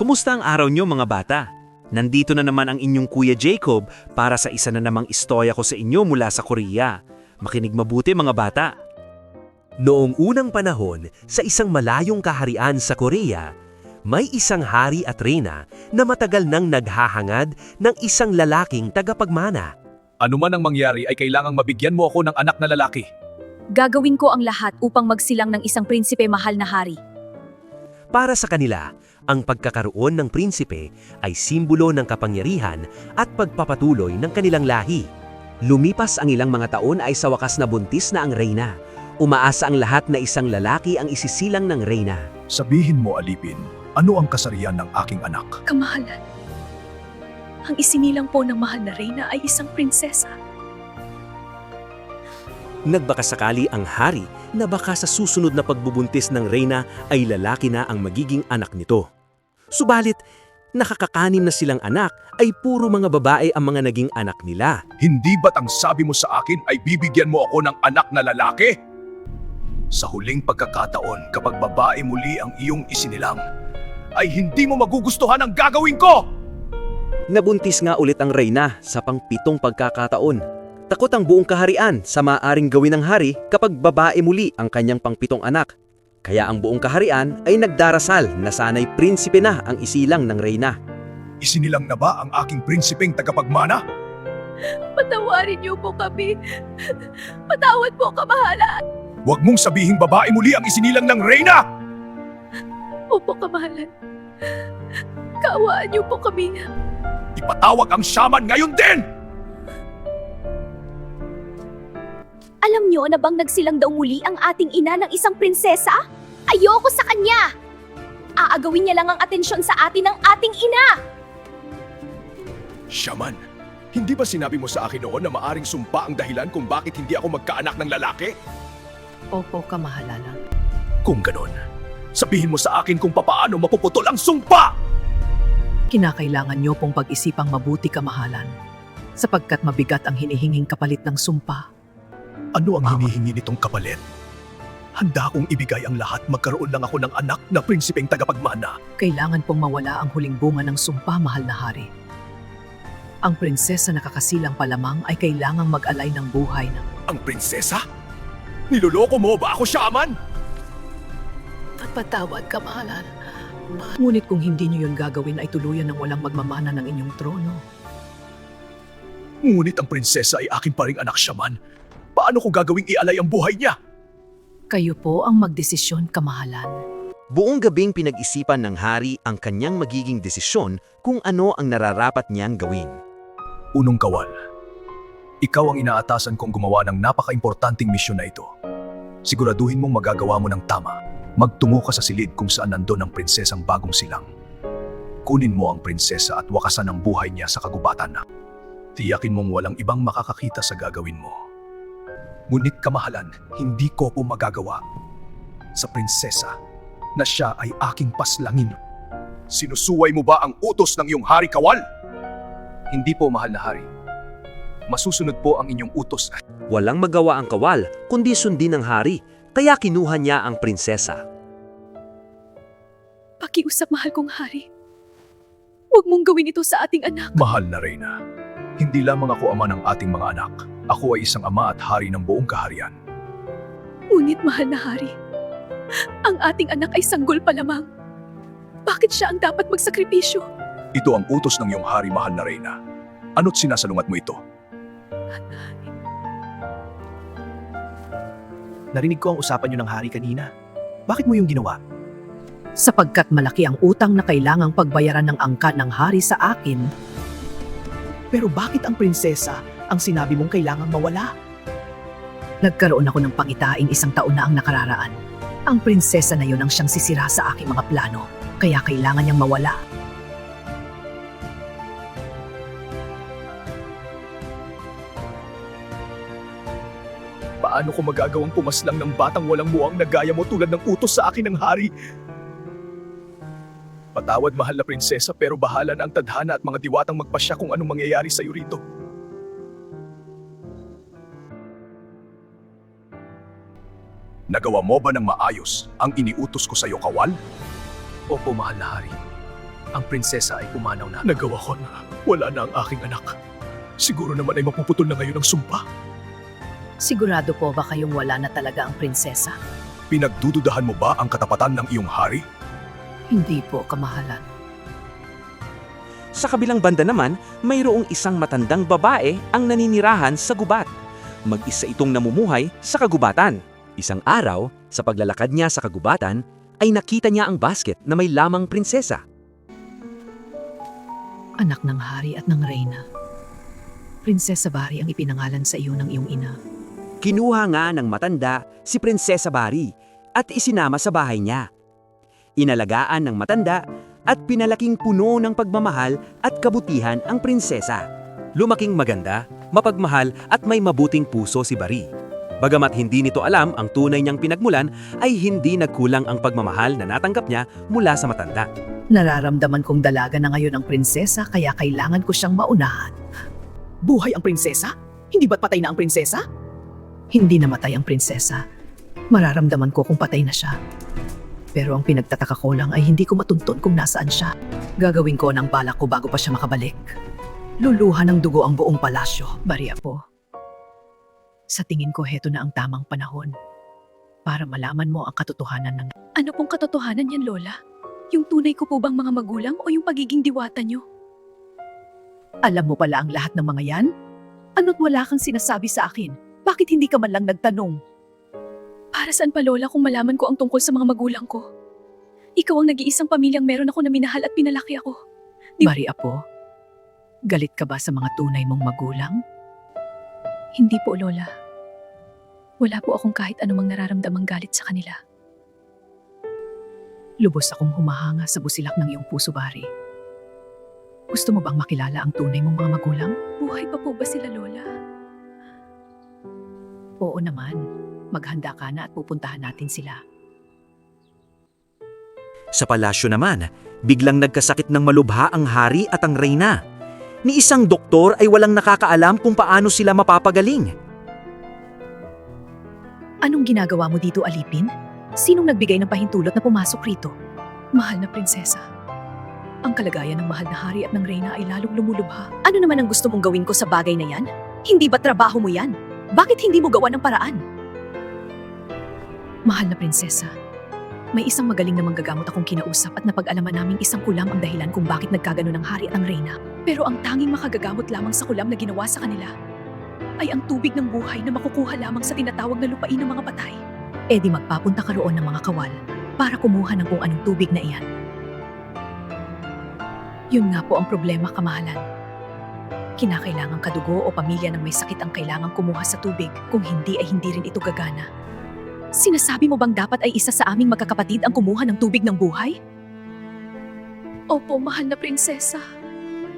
Kumusta ang araw nyo mga bata? Nandito na naman ang inyong Kuya Jacob para sa isa na namang istorya ko sa inyo mula sa Korea. Makinig mabuti mga bata. Noong unang panahon, sa isang malayong kaharian sa Korea, may isang hari at reyna na matagal nang naghahangad ng isang lalaking tagapagmana. Ano man ang mangyari ay kailangang mabigyan mo ako ng anak na lalaki. Gagawin ko ang lahat upang magsilang ng isang prinsipe mahal na hari. Para sa kanila, ang pagkakaroon ng prinsipe ay simbolo ng kapangyarihan at pagpapatuloy ng kanilang lahi. Lumipas ang ilang mga taon ay sa wakas na buntis na ang reyna. Umaasa ang lahat na isang lalaki ang isisilang ng reyna. Sabihin mo, Alipin, ano ang kasarian ng aking anak? Kamahalan, ang isinilang po ng mahal na reyna ay isang prinsesa. Nagbakasakali ang hari na baka sa susunod na pagbubuntis ng reyna ay lalaki na ang magiging anak nito. Subalit, nakakakanim na silang anak ay puro mga babae ang mga naging anak nila. Hindi ba't ang sabi mo sa akin ay bibigyan mo ako ng anak na lalaki? Sa huling pagkakataon kapag babae muli ang iyong isinilang, ay hindi mo magugustuhan ang gagawin ko! Nabuntis nga ulit ang reyna sa pang-7 pagkakataon. Takot ang buong kaharian sa maaaring gawin ng hari kapag babae muli ang kanyang pang-7 anak. Kaya ang buong kaharian ay nagdarasal na sana'y prinsipe na ang isilang ng reyna. Isinilang na ba ang aking prinsipeng tagapagmana? Patawarin niyo po kami. Patawad po, kamahalan. Huwag mong sabihing babae muli ang isinilang ng reyna! Opo, kamahalan. Kaawaan niyo po kami. Ipatawag ang shaman ngayon din! Alam niyo na bang nagsilang daw muli ang ating ina ng isang prinsesa? Ayoko sa kanya! Aagawin niya lang ang atensyon sa atin ng ating ina! Shaman, hindi ba sinabi mo sa akin noon na maaring sumpa ang dahilan kung bakit hindi ako magkaanak ng lalaki? Opo, kamahalana. Kung ganon, sabihin mo sa akin kung papaano mapuputol ang sumpa! Kinakailangan niyo pong pag-isipang mabuti, kamahalan, sapagkat mabigat ang hinihinging kapalit ng sumpa. Ano ang hinihingi nitong kapalit? Handa kong ibigay ang lahat, magkaroon lang ako ng anak na prinsipeng tagapagmana. Kailangan pong mawala ang huling bunga ng sumpa, mahal na hari. Ang prinsesa na kakasilang pa lamang ay kailangang mag-alay ng buhay ng... Ang prinsesa? Niloloko mo ba ako, shaman? Patawad, kamahalan. Ngunit kung hindi niyo yun gagawin ay tuluyan ng walang magmamana ng inyong trono. Ngunit ang prinsesa ay akin pa ring anak, shaman. Paano ko gagawing ialay ang buhay niya? Kayo po ang magdesisyon, kamahalan. Buong gabing pinag-isipan ng hari ang kanyang magiging desisyon kung ano ang nararapat niyang gawin. Unong kawal, ikaw ang inaatasan kong gumawa ng napaka-importanting misyon na ito. Siguraduhin mong magagawa mo ng tama. Magtungo ka sa silid kung saan nandun ang prinsesang bagong silang. Kunin mo ang prinsesa at wakasan ang buhay niya sa kagubatan na. Tiyakin mong walang ibang makakakita sa gagawin mo. Ngunit kamahalan, hindi ko po magagawa sa prinsesa na siya ay aking paslangin. Sinusuway mo ba ang utos ng iyong hari, kawal? Hindi po, mahal na hari. Masusunod po ang inyong utos. Walang magawa ang kawal kundi sundin ng hari, kaya kinuha niya ang prinsesa. Pakiusap, mahal kong hari. Huwag mong gawin ito sa ating anak. Mahal na reyna, hindi lamang ako ama ng ating mga anak. Ako ay isang ama at hari ng buong kaharian. Ngunit, mahal na hari, ang ating anak ay sanggol pa lamang. Bakit siya ang dapat magsakripisyo? Ito ang utos ng iyong hari, mahal na reyna. Ano't sinasalungat mo ito? Narinig ko ang usapan niyo ng hari kanina. Bakit mo yung ginawa? Sapagkat malaki ang utang na kailangang pagbayaran ng angkan ng hari sa akin. Pero bakit ang prinsesa ang sinabi mong kailangang mawala? Nagkaroon ako ng pangitain 1 taon na ang nakararaan. Ang prinsesa na yun ang siyang sisira sa aking mga plano, kaya kailangan niyang mawala. Paano ko magagawang pumaslang ng batang walang muwang na gaya mo tulad ng utos sa akin ng hari? Patawad, mahal na prinsesa, pero bahala na ang tadhana at mga diwatang magpasya kung anong mangyayari sa iyo rito. Nagawa mo ba ng maayos ang iniutos ko sa iyo, kawal? Opo, mahal na hari. Ang prinsesa ay pumanaw na. Nagawa ko na. Wala na ang aking anak. Siguro naman ay mapuputol na ngayon ang sumpa. Sigurado po ba kayong wala na talaga ang prinsesa? Pinagdududahan mo ba ang katapatan ng iyong hari? Hindi po, kamahalan. Sa kabilang banda naman, mayroong isang matandang babae ang naninirahan sa gubat. Mag-isa itong namumuhay sa kagubatan. Isang araw, sa paglalakad niya sa kagubatan, ay nakita niya ang basket na may lamang prinsesa. Anak ng hari at ng reyna. Prinsesa Bari ang ipinangalan sa iyo ng iyong ina. Kinuha nga ng matanda si Prinsesa Bari at isinama sa bahay niya. Inalagaan ng matanda at pinalaking puno ng pagmamahal at kabutihan ang prinsesa. Lumaking maganda, mapagmahal at may mabuting puso si Bari. Bagamat hindi nito alam ang tunay niyang pinagmulan, ay hindi nagkulang ang pagmamahal na natanggap niya mula sa matanda. Nararamdaman kong dalaga na ngayon ang prinsesa kaya kailangan ko siyang maunahan. Buhay ang prinsesa? Hindi ba't patay na ang prinsesa? Hindi namatay ang prinsesa. Mararamdaman ko kung patay na siya. Pero ang pinagtataka ko lang ay hindi ko matuntun kung nasaan siya. Gagawin ko ng balak ko bago pa siya makabalik. Luluha ng dugo ang buong palasyo, Bari Apo. Sa tingin ko, heto na ang tamang panahon para malaman mo ang katotohanan ng... Ano pong katotohanan yan, Lola? Yung tunay ko po bang mga magulang o yung pagiging diwata nyo? Alam mo pala ang lahat ng mga yan? Ano't wala kang sinasabi sa akin? Bakit hindi ka man lang nagtanong? Para saan pa, Lola, kung malaman ko ang tungkol sa mga magulang ko? Ikaw ang nag-iisang pamilyang meron ako na minahal at pinalaki ako. Bari Apo, galit ka ba sa mga tunay mong magulang? Hindi po, Lola. Wala po akong kahit anumang nararamdamang galit sa kanila. Lubos akong humahanga sa busilak ng iyong puso, Bari. Gusto mo bang makilala ang tunay mong mga magulang? Buhay pa po ba sila, Lola? Oo naman. Maghanda ka na at pupuntahan natin sila. Sa palasyo naman, biglang nagkasakit ng malubha ang hari at ang reyna. Ni isang doktor ay walang nakakaalam kung paano sila mapapagaling. Anong ginagawa mo dito, Alipin? Sinong nagbigay ng pahintulot na pumasok rito? Mahal na prinsesa. Ang kalagayan ng mahal na hari at ng reyna ay lalong lumulubha. Ano naman ang gusto mong gawin ko sa bagay na yan? Hindi ba trabaho mo yan? Bakit hindi mo gawa ng paraan? Mahal na prinsesa, may isang magaling na manggagamot akong kinausap at napag-alaman naming isang kulam ang dahilan kung bakit nagkagano ng hari at ang reyna. Pero ang tanging makagagamot lamang sa kulam na ginawa sa kanila ay ang tubig ng buhay na makukuha lamang sa tinatawag na lupain ng mga patay. E di magpapunta ka roon ng mga kawal para kumuha ng kung anong tubig na iyan. Yun nga po ang problema, kamahalan. Kinakailangang kadugo o pamilya ng may sakit ang kailangang kumuha sa tubig, kung hindi ay hindi rin ito gagana. Sinasabi mo bang dapat ay isa sa aming magkakapatid ang kumuha ng tubig ng buhay? Opo, mahal na prinsesa.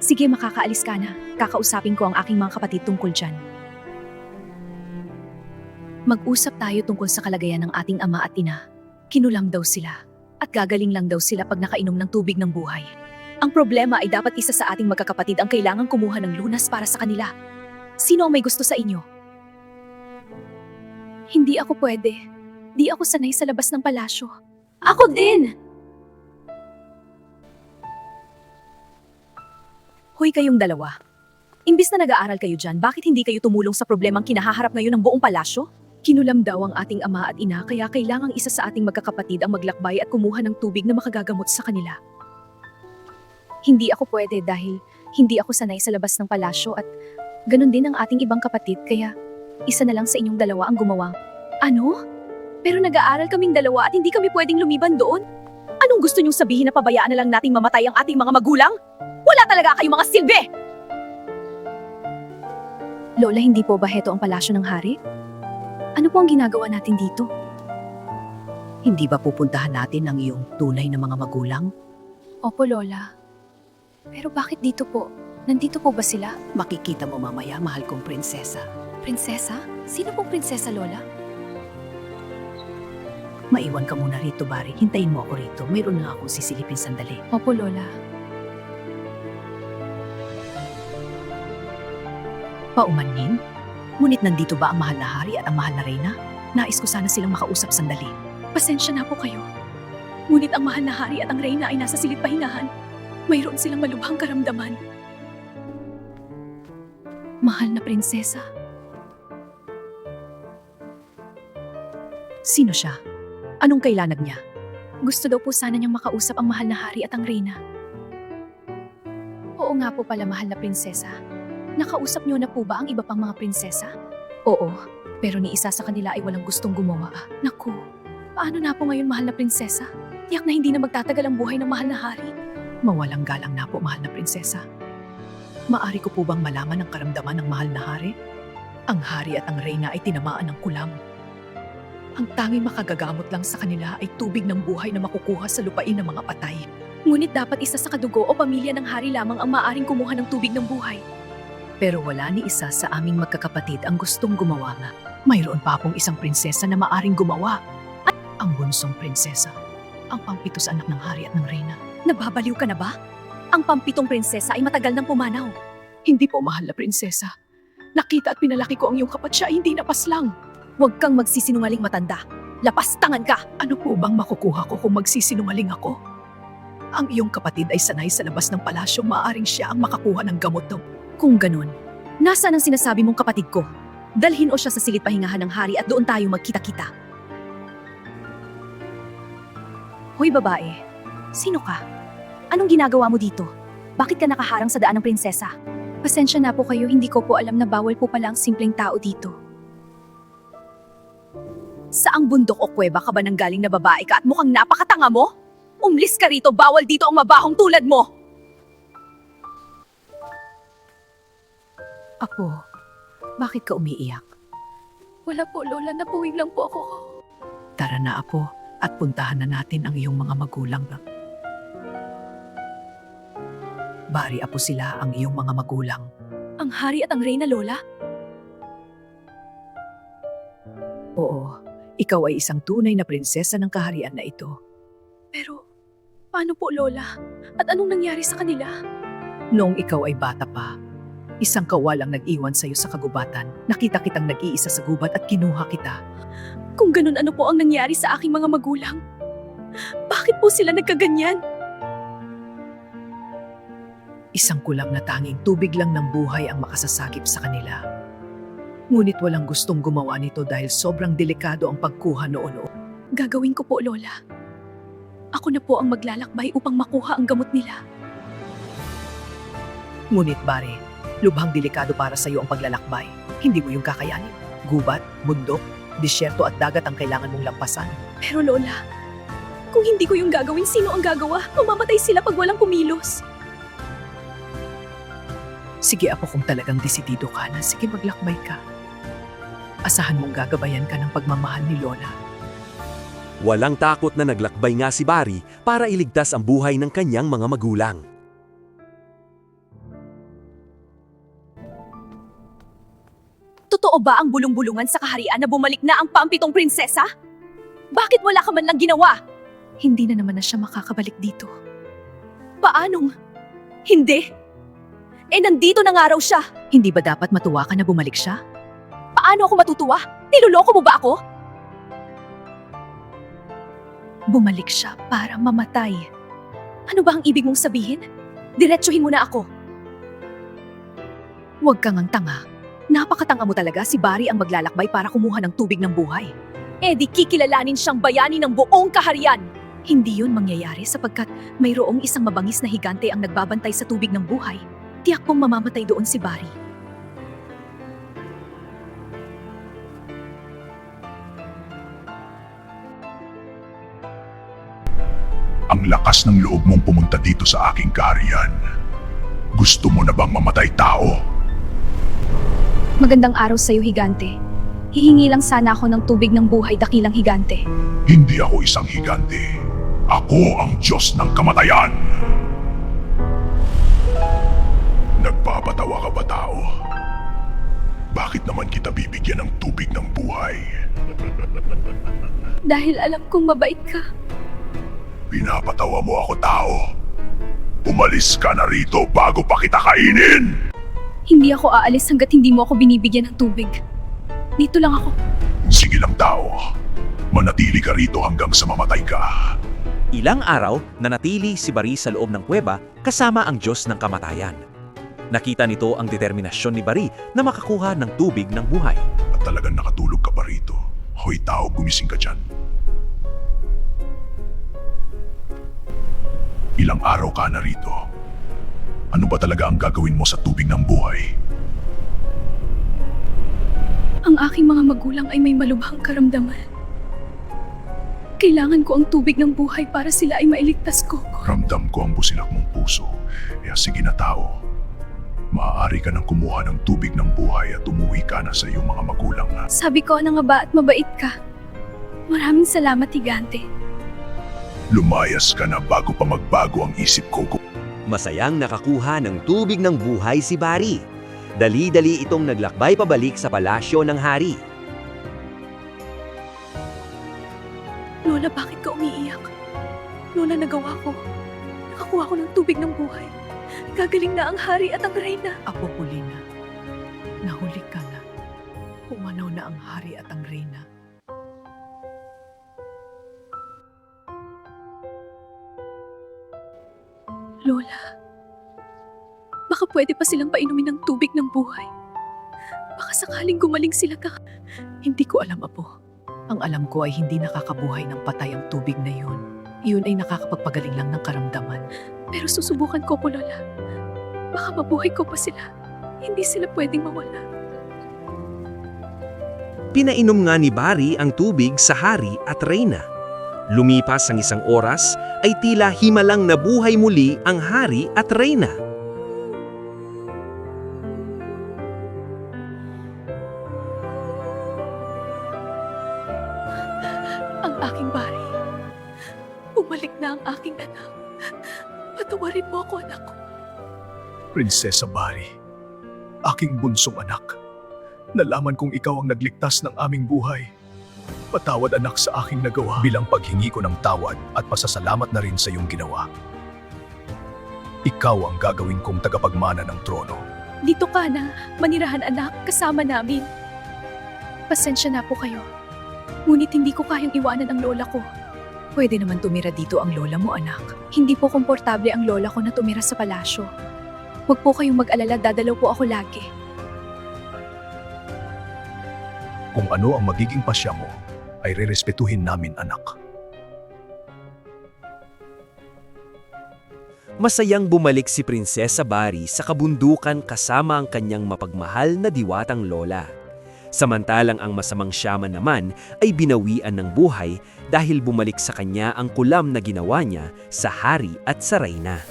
Sige, makakaalis ka na. Kakausapin ko ang aking mga kapatid tungkol dyan. Mag-usap tayo tungkol sa kalagayan ng ating ama at ina. Kinulam daw sila at gagaling lang daw sila pag nakainom ng tubig ng buhay. Ang problema ay dapat isa sa ating magkakapatid ang kailangang kumuha ng lunas para sa kanila. Sino ang may gusto sa inyo? Hindi ako pwede. Di ako sanay sa labas ng palasyo. Ako din! Hoy kayong dalawa. Imbis na nag-aaral kayo dyan, bakit hindi kayo tumulong sa problemang kinahaharap ngayon ng buong palasyo? Kinulam daw ang ating ama at ina kaya kailangang isa sa ating magkakapatid ang maglakbay at kumuha ng tubig na makagagamot sa kanila. Hindi ako pwede dahil hindi ako sanay sa labas ng palasyo at ganun din ang ating ibang kapatid kaya isa na lang sa inyong dalawa ang gumawa. Ano? Pero nag-aaral kaming dalawa at hindi kami pwedeng lumiban doon? Anong gusto niyong sabihin na pabayaan na lang nating mamatay ang ating mga magulang? Wala talaga kayong mga silbi! Lola, hindi po ba heto ang palasyo ng hari? Ano po ang ginagawa natin dito? Hindi ba pupuntahan natin ang iyong tunay na mga magulang? Opo, Lola. Pero bakit dito po? Nandito po ba sila? Makikita mo mamaya, mahal kong prinsesa. Prinsesa? Sino pong prinsesa, Lola? Maiwan ka muna rito, Bari. Hintayin mo ako rito. Mayroon na akong sisilipin sandali. Opo, Lola. Paumanhin? Ngunit nandito ba ang mahal na hari at ang mahal na reyna? Nais ko sana silang makausap sandali. Pasensya na po kayo. Ngunit ang mahal na hari at ang reyna ay nasa silid pahingahan. Mayroon silang malubhang karamdaman. Mahal na prinsesa. Sino siya? Anong kailangan niya? Gusto daw po sana niyang makausap ang mahal na hari at ang reyna. Oo nga po pala, mahal na prinsesa. Nakausap niyo na po ba ang iba pang mga prinsesa? Oo, pero ni isa sa kanila ay walang gustong gumawa. Naku, paano na po ngayon, mahal na prinsesa? Tiyak na hindi na magtatagal ang buhay ng mahal na hari. Mawalang galang na po, mahal na prinsesa. Maari ko po bang malaman ang karamdaman ng mahal na hari? Ang hari at ang reyna ay tinamaan ng kulam. Ang tanging makagagamot lang sa kanila ay tubig ng buhay na makukuha sa lupain ng mga patay. Ngunit dapat isa sa kadugo o pamilya ng hari lamang ang maaaring kumuha ng tubig ng buhay. Pero wala ni isa sa aming magkakapatid ang gustong gumawa nga. Mayroon pa pong isang prinsesa na maaring gumawa. Ang bunsong prinsesa. Ang pampitos anak ng hari at ng reyna. Nababaliw ka na ba? Ang pampitong prinsesa ay matagal nang pumanaw. Hindi po, mahal na prinsesa. Nakita at pinalaki ko ang iyong kapat, siya hindi napaslang. Huwag kang magsisinungaling, matanda. Lapastangan ka! Ano po bang makukuha ko kung magsisinungaling ako? Ang iyong kapatid ay sanay sa labas ng palasyo, maaaring siya ang makakuha ng gamot daw. Kung ganun, nasaan ang sinasabi mong kapatid ko? Dalhin o siya sa silid pahingahan ng hari at doon tayo magkita-kita. Hoy babae, sino ka? Anong ginagawa mo dito? Bakit ka nakaharang sa daan ng prinsesa? Pasensya na po kayo, hindi ko po alam na bawal po pala ang simpleng tao dito. Saang bundok o kuweba ka ba nanggaling na babae ka at mukhang napakatanga mo? Umlis ka rito, bawal dito ang mabahong tulad mo! Apo, bakit ka umiiyak? Wala po, Lola, napuwing lang po ako. Tara na, Apo, at puntahan na natin ang iyong mga magulang. Bari, Apo, sila ang iyong mga magulang. Ang hari at ang reyna, Lola? Oo, ikaw ay isang tunay na prinsesa ng kaharian na ito. Pero, paano po, Lola? At anong nangyari sa kanila? Noong ikaw ay bata pa, isang kawalang nag-iwan sa iyo sa kagubatan. Nakita kitang nag-iisa sa gubat at kinuha kita. Kung ganun, ano po ang nangyari sa aking mga magulang? Bakit po sila nagkaganyan? Isang kulam na tanging tubig lang ng buhay ang makasasakip sa kanila. Ngunit walang gustong gumawa nito dahil sobrang delikado ang pagkuha noon. Gagawin ko po, Lola. Ako na po ang maglalakbay upang makuha ang gamot nila. Ngunit Bare, lubhang delikado para sa iyo ang paglalakbay. Hindi mo yung kakayanin. Gubat, bundok, disyerto at dagat ang kailangan mong lampasan. Pero Lola, kung hindi ko yung gagawin, sino ang gagawa? Mamamatay sila pag walang kumilos. Sige, Apo, kung talagang desidido ka na, sige, maglakbay ka. Asahan mong gagabayan ka ng pagmamahal ni Lola. Walang takot na naglakbay nga si Bari para iligtas ang buhay ng kanyang mga magulang. Totoo ba ang bulong-bulungan sa kaharian na bumalik na ang pampitong prinsesa? Bakit wala ka man lang ginawa? Hindi na naman na siya makakabalik dito. Paanong? Hindi. Nandito na nga raw siya. Hindi ba dapat matuwa ka na bumalik siya? Paano ako matutuwa? Niloloko mo ba ako? Bumalik siya para mamatay. Ano ba ang ibig mong sabihin? Diretsuhin mo na ako. Huwag kang ang tanga. Napakatanga mo talaga, si Bari ang maglalakbay para kumuha ng tubig ng buhay. Di kikilalanin siyang bayani ng buong kaharian. Hindi yun mangyayari sapagkat mayroong isang mabangis na higante ang nagbabantay sa tubig ng buhay. Tiyak pong mamamatay doon si Bari. Ang lakas ng loob mong pumunta dito sa aking kaharian. Gusto mo na bang mamatay tao? Magandang araw sa'yo, higante. Hihingi lang sana ako ng tubig ng buhay, dakilang higante. Hindi ako isang higante. Ako ang Diyos ng kamatayan. Nagpapatawa ka ba, tao? Bakit naman kita bibigyan ng tubig ng buhay? Dahil alam kong mabait ka. Pinapatawa mo ako, tao. Umalis ka na rito bago pa kita kainin! Hindi ako aalis hanggat hindi mo ako binibigyan ng tubig. Dito lang ako. Sige lang, tao. Manatili ka rito hanggang sa mamatay ka. Ilang araw, nanatili si Bari sa loob ng kuweba kasama ang Diyos ng kamatayan. Nakita nito ang determinasyon ni Bari na makakuha ng tubig ng buhay. At talagang nakatulog ka pa rito. Hoy tao, gumising ka dyan. Ilang araw ka na rito. Ano ba talaga ang gagawin mo sa tubig ng buhay? Ang aking mga magulang ay may malubhang karamdaman. Kailangan ko ang tubig ng buhay para sila ay mailigtas ko. Ramdam ko ang busilak mong puso. Kaya sige na tao. Maaari ka nang kumuha ng tubig ng buhay at umuwi ka na sa iyong mga magulang na. Sabi ko na nga ba at mabait ka. Maraming salamat, Higante. Lumayas ka na bago pa magbago ang isip ko. Masayang nakakuha ng tubig ng buhay si Bari. Dali-dali itong naglakbay pabalik sa palasyo ng hari. Lola, bakit ka umiiyak? Lola, nagawa ko. Nakakuha ko ng tubig ng buhay. Gagaling na ang hari at ang reyna. Apo Polina, nahuli ka na. Pumanaw na ang hari at ang reyna. Lola, baka pwede pa silang painumin ng tubig ng buhay. Baka sakaling gumaling sila Hindi ko alam, Apo. Ang alam ko ay hindi nakakabuhay ng patay ang tubig na yun. Iyon ay nakakapagpagaling lang ng karamdaman. Pero susubukan ko po, Lola. Baka mabuhay ko pa sila. Hindi sila pwedeng mawala. Pinainom nga ni Bari ang tubig sa hari at reyna. Lumipas ang isang oras ay tila himalang nabuhay muli ang hari at reyna. Ang aking Bari. Bumalik na ang aking anak. Patawarin mo ako, anak ko. Prinsesa Bari, aking bunsong anak. Nalaman kong ikaw ang nagligtas ng aming buhay. Patawad anak sa aking nagawa bilang paghingi ko ng tawad at pasasalamat na rin sa iyong ginawa. Ikaw ang gagawin kong tagapagmana ng trono. Dito ka na, manirahan anak, kasama namin. Pasensya na po kayo. Ngunit hindi ko kayang iwanan ang lola ko. Pwede naman tumira dito ang lola mo, anak. Hindi po komportable ang lola ko na tumira sa palasyo. Huwag po kayong mag-alala, dadalaw po ako lagi. Kung ano ang magiging pasya mo, ay rerespetuhin namin anak. Masayang bumalik si Prinsesa Bari sa kabundukan kasama ang kanyang mapagmahal na diwatang lola. Samantalang ang masamang shaman naman ay binawian ng buhay dahil bumalik sa kanya ang kulam na ginawa niya sa hari at sa reyna.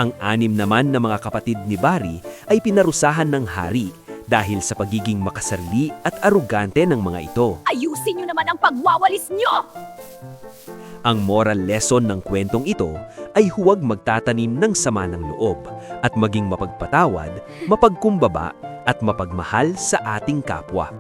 Ang 6 naman na mga kapatid ni Bari ay pinarusahan ng hari dahil sa pagiging makasarili at arugante ng mga ito. Ayusin niyo naman ang pagwawalis niyo! Ang moral lesson ng kwentong ito ay huwag magtatanim ng sama ng loob at maging mapagpatawad, mapagkumbaba at mapagmahal sa ating kapwa.